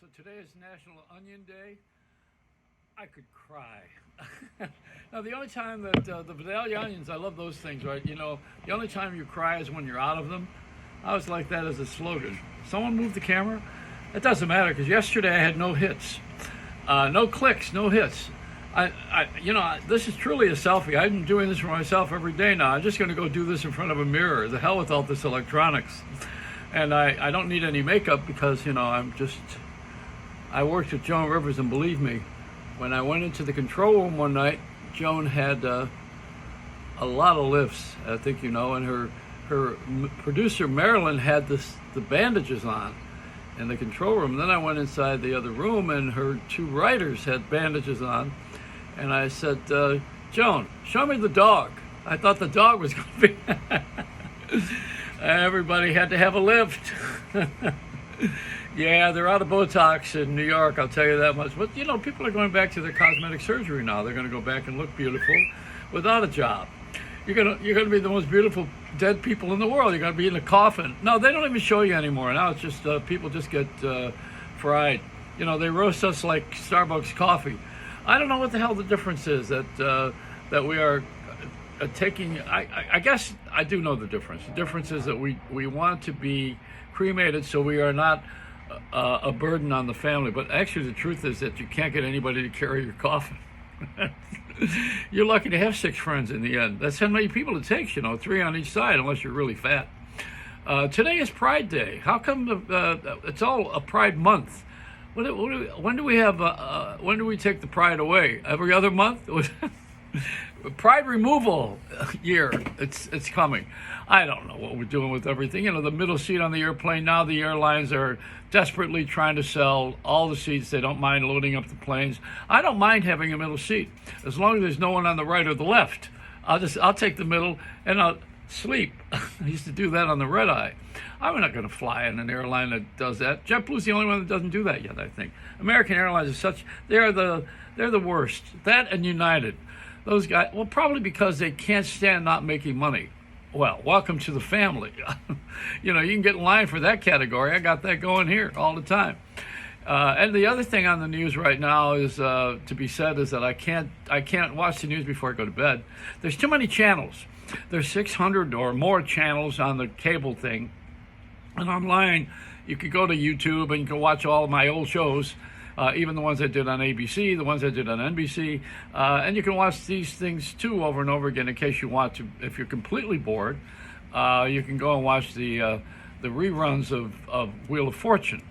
So today is National Onion Day. I could cry. Now, the only time that the Vidalia onions, I love those things, right? You know, the only time you cry is when you're out of them. I was like that as a slogan. Someone moved the camera. It doesn't matter because yesterday I had no hits, no clicks, no hits. This is truly a selfie. I've been doing this for myself every day now. I'm just going to go do this in front of a mirror. The hell with all this electronics. And I don't need any makeup because, I worked with Joan Rivers, and believe me, when I went into the control room one night, Joan had a lot of lifts, I think you know, and her producer Marilyn had the bandages on in the control room. Then I went inside the other room, and her two writers had bandages on, and I said, Joan, show me the dog. I thought the dog was going to be... Everybody had to have a lift. Yeah, they're out of Botox in New York, I'll tell you that much. But, people are going back to their cosmetic surgery now. They're going to go back and look beautiful without a job. You're gonna be the most beautiful dead people in the world. You're going to be in a coffin. No, they don't even show you anymore. Now it's just people just get fried. They roast us like Starbucks coffee. I don't know what the hell the difference is that we are taking. I guess I do know the difference. The difference is that we want to be cremated so we are not a burden on the family. But actually the truth is that you can't get anybody to carry your coffin. You're lucky to have 6 friends in the end. That's how many people it takes, 3 on each side, unless you're really fat. Today is Pride Day. How come it's all a Pride month? When do we have? When do we take the pride away? Every other month? Pride removal year. It's coming. I don't know what we're doing with everything. The middle seat on the airplane now. The airlines are desperately trying to sell all the seats. They don't mind loading up the planes. I don't mind having a middle seat as long as there's no one on the right or the left. I'll take the middle and I'll sleep. I used to do that on the red eye. I'm not going to fly in an airline that does that. JetBlue's the only one that doesn't do that yet, I think. American Airlines is they're the worst. That and United. Those guys, well, probably because they can't stand not making money. Well, welcome to the family. You can get in line for that category. I got that going here all the time. And the other thing on the news right now is to be said is that I can't watch the news before I go to bed. There's too many channels. There's 600 or more channels on the cable thing. And online, you could go to YouTube and you can watch all of my old shows, even the ones I did on ABC, the ones I did on NBC. And you can watch these things, too, over and over again in case you want to. If you're completely bored, you can go and watch the reruns of Wheel of Fortune,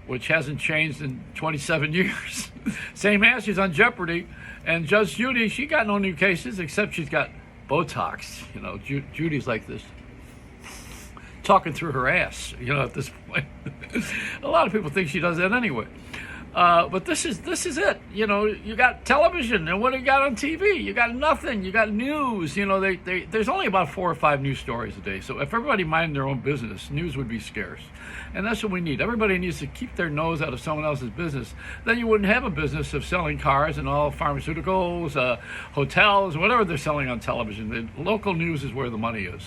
which hasn't changed in 27 years. Same as she's on Jeopardy. And Judge Judy, she got no new cases, except she's got Botox. Judy's like this, talking through her ass, at this point. A lot of people think she does that anyway. But this is it. You got television, and what do you got on TV? You got nothing. You got news. There's only about 4 or 5 news stories a day. So if everybody minded their own business, news would be scarce. And that's what we need. Everybody needs to keep their nose out of someone else's business. Then you wouldn't have a business of selling cars and all pharmaceuticals, hotels, whatever they're selling on television. The local news is where the money is.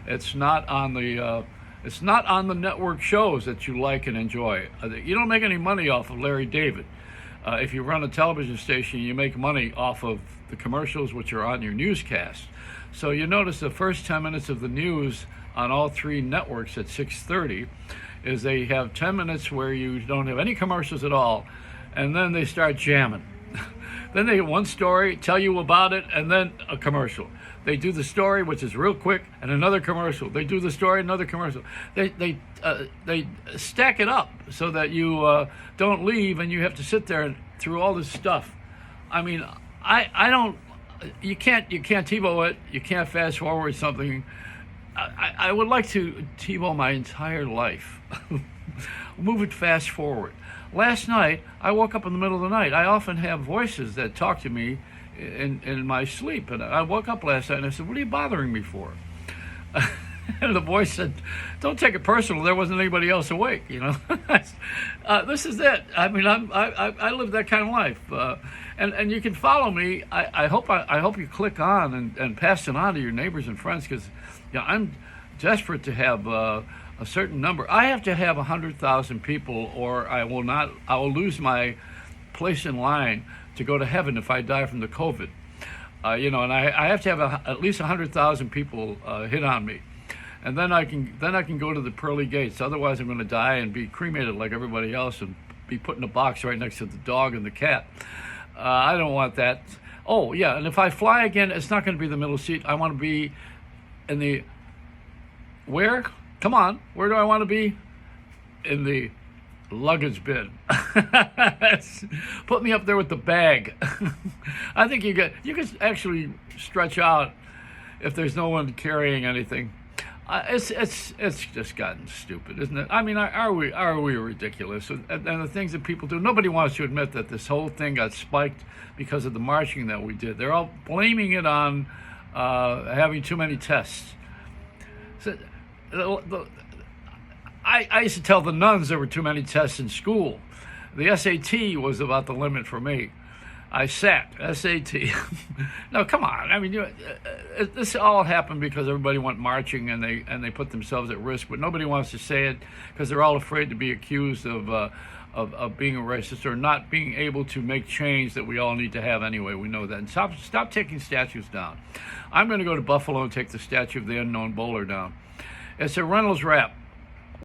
It's not on the network shows that you like and enjoy. You don't make any money off of Larry David. If you run a television station, you make money off of the commercials which are on your newscast. So you notice the first 10 minutes of the news on all 3 networks at 6:30 is they have 10 minutes where you don't have any commercials at all, and then they start jamming. Then they get one story, tell you about it, and then a commercial. They do the story, which is real quick, and another commercial. They do the story, another commercial. They stack it up so that you don't leave and you have to sit there through all this stuff. I mean, I don't. You can't TiVo it. You can't fast forward something. I would like to TiVo my entire life. Move it fast forward. Last night, I woke up in the middle of the night. I often have voices that talk to me in my sleep. And I woke up last night and I said, what are you bothering me for? And the voice said, don't take it personal. There wasn't anybody else awake, This is it. I mean, I live that kind of life. And you can follow me. I hope you click on and pass it on to your neighbors and friends because I'm desperate to have a certain number. I have to have 100,000 people, or I will not. I will lose my place in line to go to heaven if I die from the COVID. And I have to have at least 100,000 people hit on me, and then I can go to the pearly gates. Otherwise, I'm going to die and be cremated like everybody else and be put in a box right next to the dog and the cat. I don't want that. Oh yeah, and if I fly again, it's not going to be the middle seat. I want to be in the where? Come on, where do I want to be? In the luggage bin. Put me up there with the bag. I think you could actually stretch out if there's no one carrying anything. It's just gotten stupid, isn't it? I mean, are we ridiculous? And the things that people do. Nobody wants to admit that this whole thing got spiked because of the marching that we did. They're all blaming it on having too many tests. So, I used to tell the nuns there were too many tests in school. The SAT was about the limit for me. I sat SAT. No, come on. I mean, this all happened because everybody went marching and they put themselves at risk. But nobody wants to say it because they're all afraid to be accused of being a racist or not being able to make change that we all need to have anyway. We know that. And stop taking statues down. I'm going to go to Buffalo and take the statue of the unknown bowler down. It's a Reynolds Wrap.